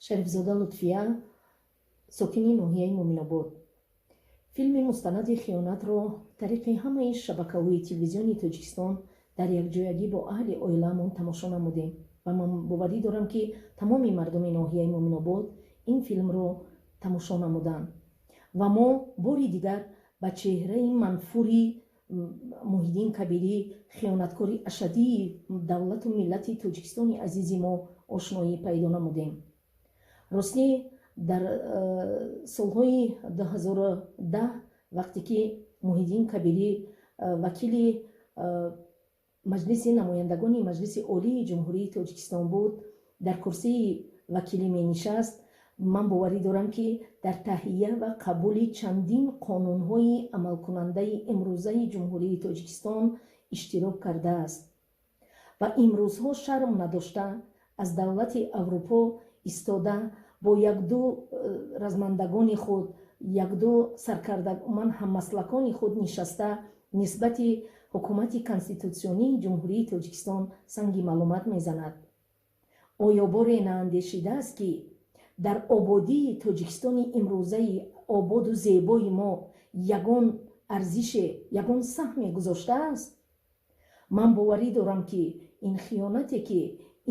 шарифзода лутфия, сокини ноҳияи муъминобод. филми мустанади хиёнатро тариқи ҳамаи шабакавии телевизиони Тоҷикистон дар якҷоягӣ бо аҳли оиламон тамошо намудем ва ман боварӣ дорам, ки тамоми мардуми ноҳияи муъминобод ин филмро тамошо намуданд ва мо бори дигар ба чеҳраи манфури Муҳиддин Кабирӣ, хиёнаткори ашадии давлату миллати Тоҷикистони азизи мо ошноӣ пайдо намудем. ростӣ дар солҳои 2010 вақте ки Муҳиддин Кабирӣ вакили маҷлиси намояндагони маҷлиси олии ҷумҳурии Тоҷикистон буд, дар курсии вакилӣ менишаст, ман боварӣ дорам, ки дар таҳия ва қабули чандин қонунҳои амалкунандаи имрӯзаи ҷумҳурии Тоҷикистон иштирок кардааст ва имрӯзҳо шарм надошта аз давлати Аврупо истода бо якду размандагони худ, якду саркардагон ҳаммаслакони худ нишаста нисбати ҳукумати конститутсионии ҷумҳурии Тоҷикистон санги маълумат мезанад. оё боре наандешидааст, ки дар ободии Тоҷикистони имрӯзаи ободу зебои мо ягон арзише, ягон саҳме гузоштааст? ман боварӣ дорам, ки ин хиёнате, ки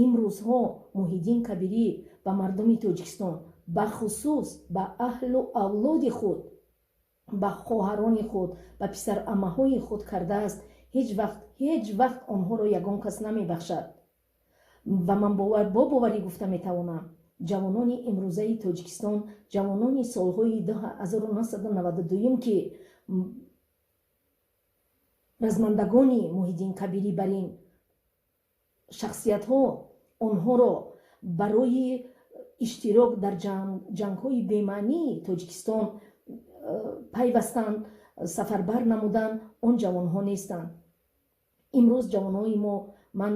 имрӯзҳо Муҳиддин Кабирӣ ба мардуми Тоҷикистон, бахусус ба аҳлу авлоди худ, ба хоҳарони худ, ба писарамаҳои худ кардааст, ҳеҷ вақт онҳоро ягон кас намебахшад. ва ман бо боварӣ гуфта метавонам, ҷавонони имрӯзаи Тоҷикистон, ҷавонони солҳои 1992 ки размандагони Муҳиддин Кабирӣ бар ин шахсиятҳо онҳоро барои иштирок дар ҷангҳои бемаънии Тоҷикистон пайвастанд, сафарбар намуданд, он ҷавонҳо нестанд. имрӯз ҷавонҳои мо, ман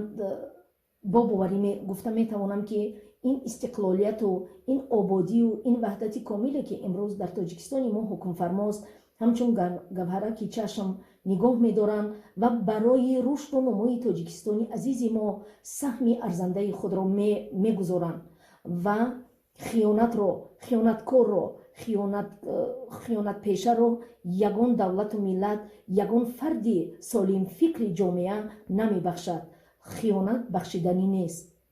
бо боварӣ гуфта метавонам, ки ин истиқлолияту ин ободию ин ваҳдати комиле, ки имрӯз дар Тоҷикистони мо ҳукмфармост, ҳамчун гавҳараки чашм нигоҳ медоранд ва барои рушду нумои Тоҷикистони азизи мо саҳми арзандаи худро мегузоранд ва хиёнатро, хиёнаткорро, хиёнатпешаро ягон давлату миллат, ягон фарди солимфикри ҷомеа намебахшад. хиёнат бахшиданӣ нест.